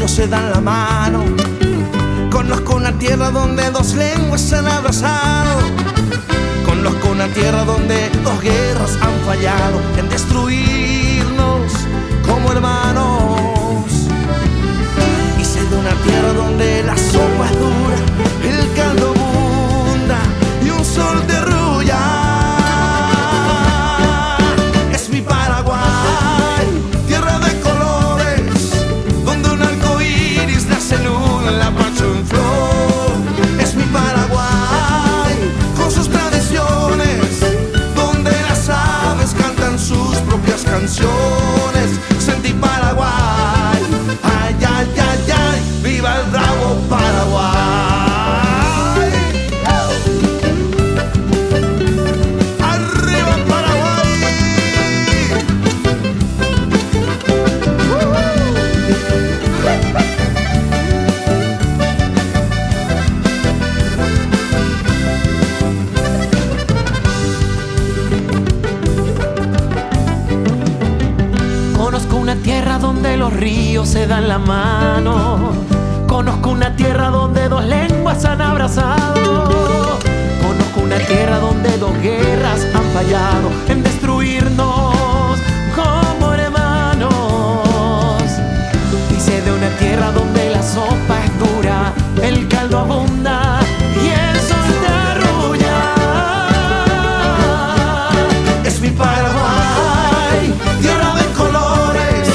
ríos se dan la mano. Conozco una tierra donde dos lenguas se han abrazado. Conozco una tierra donde dos guerras han fallado en destruirnos como hermanos. Y sé de una tierra donde la sopa es dura, el caldo abunda y un sol te arrulla. Es mi Paraguay, tierra de colores, donde un arco iris nace en un lapacho en flor. Es mi Paraguay, con sus tradiciones, donde las aves cantan sus propias canciones. Sentí Paraguay, ay, ay, ay, ay, viva el bravo Paraguay. Arriba Paraguay. Conozco una tierra donde los ríos se dan la mano. Conozco una tierra donde dos lenguas se han abrazado. Conozco una tierra donde dos guerras han fallado en destruirnos como hermanos. Y sé de una tierra donde la sopa es dura, el caldo abunda y el sol te arrulla. Es mi Paraguay, tierra de colores,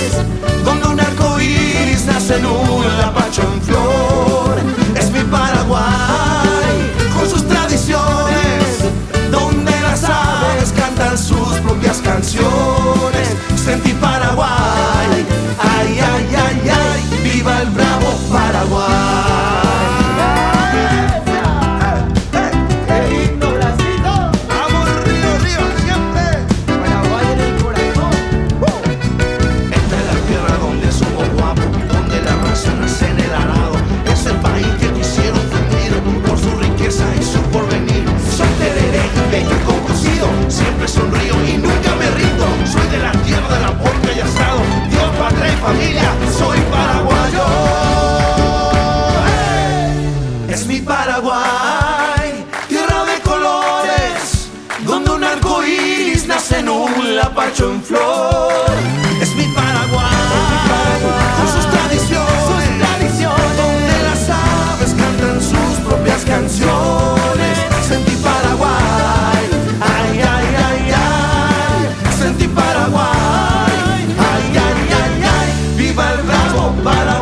donde un arco iris nace en un lapacho en flor. Es mi Paraguay, con sus tradiciones, donde las aves cantan sus propias canciones. Sentí Paraguay, ay, ay, ay, ay, viva el bravo Paraguay. Vamos, Río, Río, siempre. Esta es la tierra donde somos guapos, donde la raza nace en el arado. Es el país que quisieron fundir por su riqueza y su porvenir. Soy tereré y bello con cocido, siempre sonrío y nunca me rindo. Soy de la tierra de la porca y asado, Dios, patria y familia, soy paraguayo. Es mi Paraguay, tierra de colores, donde un arco iris nace en un lapacho en flor. Es mi Paraguay, con sus tradiciones, donde las aves cantan sus propias canciones. Sentí Paraguay, ay, ay, ay, ay, sentí Paraguay, ay, ay, ay, ay, viva el bravo Paraguay.